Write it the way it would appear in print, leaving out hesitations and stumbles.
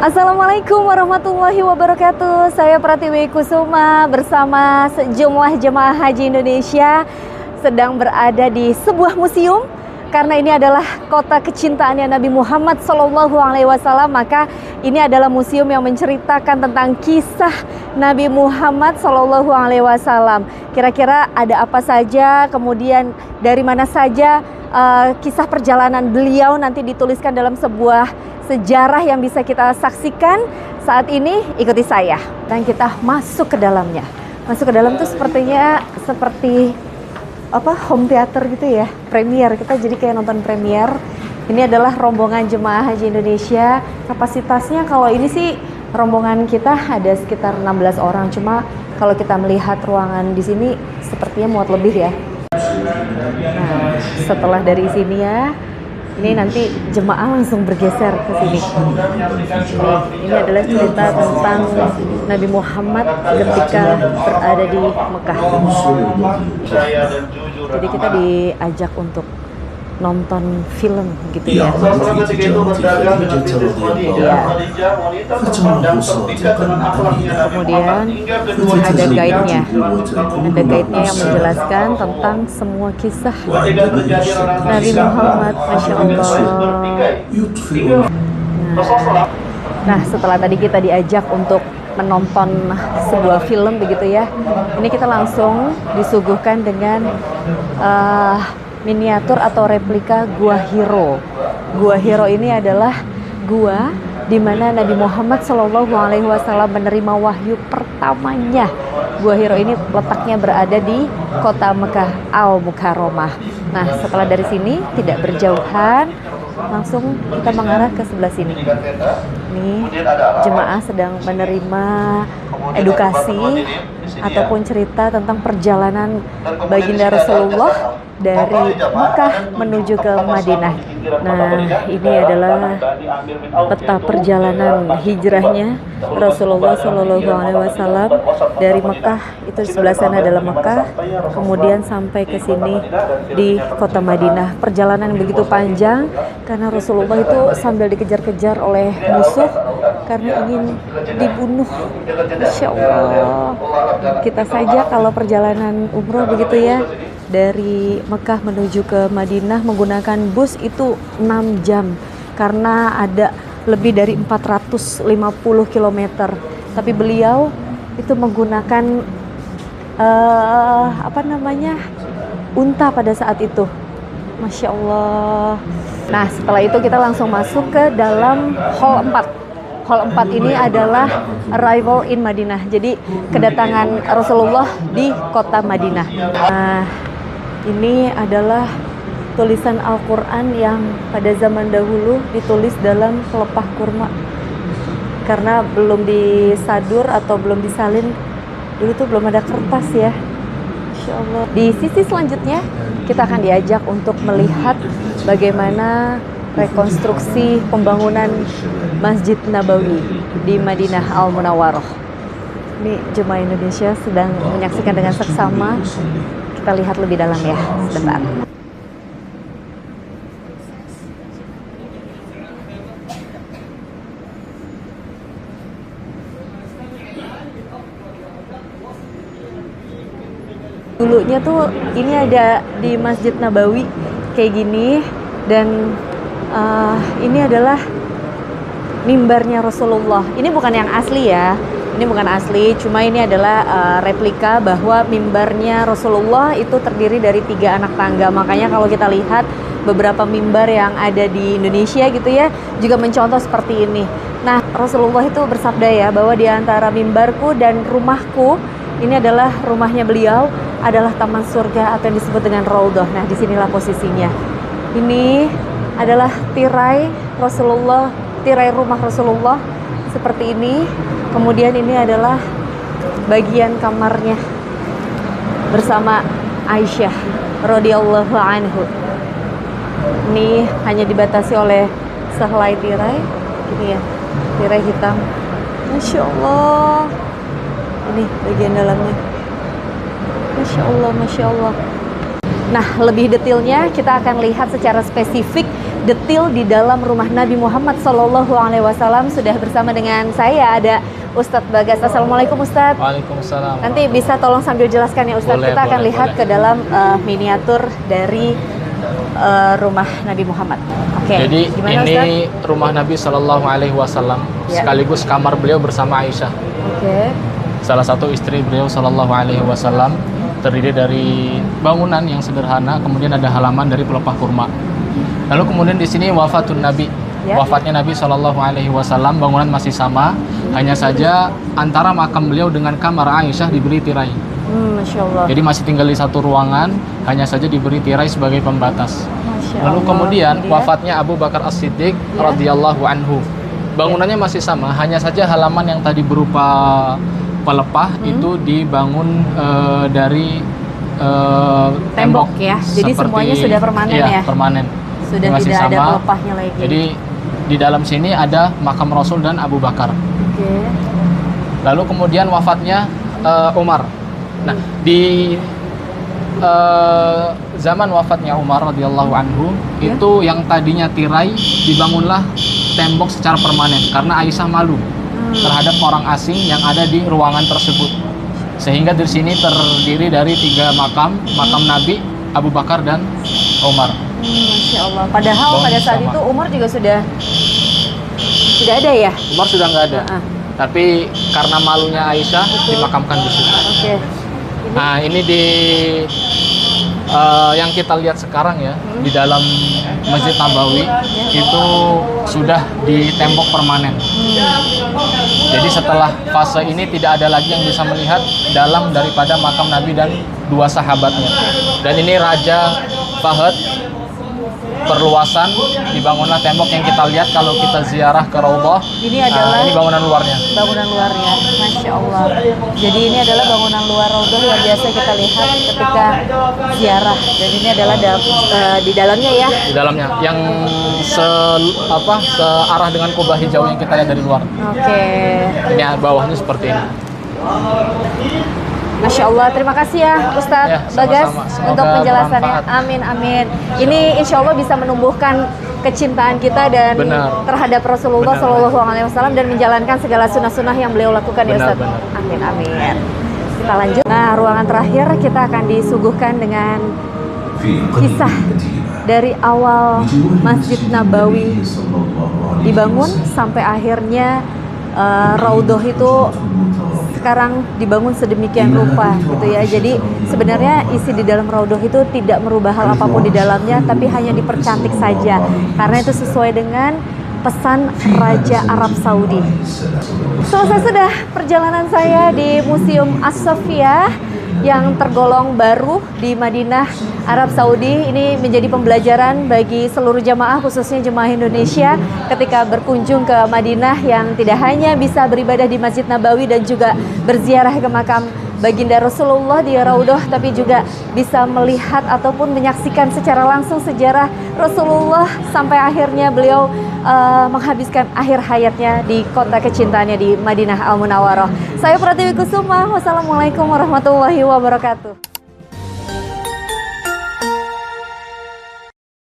Assalamualaikum warahmatullahi wabarakatuh. Saya Pratiwi Kusuma bersama sejumlah jemaah haji Indonesia sedang berada di sebuah museum karena ini adalah kota kecintaannya Nabi Muhammad SAW. Maka ini adalah museum yang menceritakan tentang kisah Nabi Muhammad SAW. Kira-kira ada apa saja, kemudian dari mana saja kisah perjalanan beliau nanti dituliskan dalam sebuah sejarah yang bisa kita saksikan saat ini. Ikuti saya dan kita masuk ke dalamnya. Masuk ke dalam tuh sepertinya seperti home theater gitu ya, premier. Kita jadi kayak nonton premier. Ini adalah rombongan jemaah haji Indonesia. Kapasitasnya kalau ini sih rombongan kita ada sekitar 16 orang. Cuma kalau kita melihat ruangan di sini sepertinya muat lebih ya. Nah, setelah dari sini ya, ini nanti jemaah langsung bergeser ke sini. Ini adalah cerita tentang Nabi Muhammad ketika berada di Mekah. Jadi kita diajak untuk nonton film gitu ya. Kemudian ada guide-nya. Ada guide-nya yang menjelaskan tentang semua kisah Nabi Muhammad, Masya Allah. Nah, setelah tadi kita diajak untuk menonton sebuah film begitu ya, ini kita langsung disuguhkan dengan miniatur atau replika Gua Hiro. Gua Hiro ini adalah gua di mana Nabi Muhammad SAW menerima wahyu pertamanya. Gua Hiro ini letaknya berada di kota Mekah Al-Mukarramah. Nah, setelah dari sini tidak berjauhan, langsung kita mengarah ke sebelah sini. Ini jemaah sedang menerima edukasi ataupun cerita tentang perjalanan baginda Rasulullah dari Mekah menuju ke Madinah. Nah, ini adalah peta perjalanan hijrahnya Rasulullah SAW dari Mekah. Itu sebelah sana adalah Mekah, kemudian sampai ke sini di kota Madinah. Perjalanan begitu panjang karena Rasulullah itu sambil dikejar-kejar oleh musuh karena ingin dibunuh. Masya Allah. Kita saja kalau perjalanan umroh begitu ya, dari Mekah menuju ke Madinah menggunakan bus itu 6 jam karena ada lebih dari 450 km. Tapi beliau itu menggunakan unta pada saat itu. Masya Allah. Nah, setelah itu kita langsung masuk ke dalam hall 4. Hall 4 ini adalah arrival in Madinah. Jadi kedatangan Rasulullah di kota Madinah. Nah, ini adalah tulisan Al-Quran yang pada zaman dahulu ditulis dalam pelepah kurma. Karena belum disadur atau belum disalin, dulu tuh belum ada kertas ya. Insya Allah. Di sisi selanjutnya kita akan diajak untuk melihat bagaimana rekonstruksi pembangunan Masjid Nabawi di Madinah Al-Munawwarah. Ini jemaah Indonesia sedang menyaksikan dengan seksama. Kita lihat lebih dalam ya, sebentar. Dulunya tuh ini ada di Masjid Nabawi kayak gini, dan ini adalah mimbarnya Rasulullah. Ini bukan yang asli ya. Ini bukan asli, cuma ini adalah replika bahwa mimbarnya Rasulullah itu terdiri dari 3 anak tangga. Makanya kalau kita lihat beberapa mimbar yang ada di Indonesia gitu ya, juga mencontoh seperti ini. Nah, Rasulullah itu bersabda ya, bahwa di antara mimbarku dan rumahku, ini adalah rumahnya beliau, adalah taman surga atau yang disebut dengan Raudhah. Nah, disinilah posisinya. Ini adalah tirai Rasulullah, tirai rumah Rasulullah seperti ini. Kemudian ini adalah bagian kamarnya bersama Aisyah radhiyallahu anhu. Ini hanya dibatasi oleh sehelai tirai, ini ya, tirai hitam. Masya Allah. Ini bagian dalamnya. Masya Allah, Masya Allah. Nah, lebih detailnya kita akan lihat secara spesifik detil di dalam rumah Nabi Muhammad SAW. Sudah bersama dengan saya ada Ustadz Bagas. Assalamualaikum Ustadz. Waalaikumsalam. Nanti bisa tolong sambil jelaskan ya Ustadz. Kita akan lihat ke dalam miniatur dari rumah Nabi Muhammad. Oke. Jadi gimana, ini Ustadz? rumah Nabi Shallallahu Alaihi Wasallam Ya. sekaligus kamar beliau bersama Aisyah. Oke. Salah satu istri beliau Shallallahu Alaihi Wasallam, terdiri dari bangunan yang sederhana, kemudian ada halaman dari pelepah kurma. Lalu kemudian di sini wafatun Nabi, Ya. wafatnya Nabi Shallallahu Alaihi Wasallam, bangunan masih sama, hanya saja antara makam beliau dengan kamar Aisyah diberi tirai. Masya Allah. Jadi masih tinggal di satu ruangan, hanya saja diberi tirai sebagai pembatas. Masya Lalu Allah. kemudian wafatnya Abu Bakar As-Siddiq Ya. radhiyallahu anhu. Bangunannya masih sama, hanya saja halaman yang tadi berupa pelepah itu dibangun dari Tembok ya. Jadi semuanya sudah permanen iya, ya? permanen. Sudah Masih tidak ada sama. pelepahnya lagi. Jadi di dalam sini ada makam Rasul dan Abu Bakar. Oke. Lalu kemudian wafatnya Umar. Nah, di zaman wafatnya Umar radhiyallahu anhu, Ya. itu yang tadinya tirai dibangunlah tembok secara permanen karena Aisyah malu terhadap orang asing yang ada di ruangan tersebut. Sehingga di sini terdiri dari 3 makam Nabi, Abu Bakar dan Umar. Masya Allah. Padahal Bangun pada saat sama. itu Umar juga sudah tidak ada ya? Umar sudah nggak ada. Ah. Tapi karena malunya Aisyah dimakamkan di situ. Oke. Nah, ini di yang kita lihat sekarang ya, di dalam Masjid Nabawi itu sudah di tembok permanen. Jadi setelah fase ini tidak ada lagi yang bisa melihat dalam daripada makam Nabi dan 2 sahabatnya. Dan ini Raja Fahad, perluasan, dibangunlah tembok yang kita lihat kalau kita ziarah ke Raudhah. Ini adalah ini bangunan luarnya. bangunan luarnya. Masya Allah. Jadi ini adalah bangunan luar Raudhah yang biasa kita lihat ketika ziarah. Dan ini adalah di dalamnya ya. Di dalamnya yang searah dengan kubah hijau yang kita lihat dari luar. Oke. Ini bawahnya seperti ini. Masya Allah, terima kasih ya Ustadz Ya, Bagas sama-sama. Semoga untuk penjelasannya. bermanfaat. Amin, amin. Ini insya Allah bisa menumbuhkan kecintaan kita dan Benar. terhadap Rasulullah Benar. SAW dan menjalankan segala sunnah-sunnah yang beliau lakukan ya Benar, Ustadz. benar. Amin, amin. Kita lanjut. Nah, ruangan terakhir kita akan disuguhkan dengan kisah dari awal Masjid Nabawi dibangun sampai akhirnya Raudhah itu sekarang dibangun sedemikian rupa gitu ya. Jadi sebenarnya isi di dalam Raudhah itu tidak merubah hal apapun di dalamnya, tapi hanya dipercantik saja karena itu sesuai dengan pesan Raja Arab Saudi. Selesai sudah perjalanan saya di Museum As-Sofiyah yang tergolong baru di Madinah, Arab Saudi. Ini menjadi pembelajaran bagi seluruh jamaah, khususnya jemaah Indonesia ketika berkunjung ke Madinah, yang tidak hanya bisa beribadah di Masjid Nabawi dan juga berziarah ke makam baginda Rasulullah di Raudhah, tapi juga bisa melihat ataupun menyaksikan secara langsung sejarah Rasulullah sampai akhirnya beliau menghabiskan akhir hayatnya di kota kecintaannya di Madinah Al-Munawwarah. Saya Pratiwi Kusuma, wassalamualaikum warahmatullahi wabarakatuh.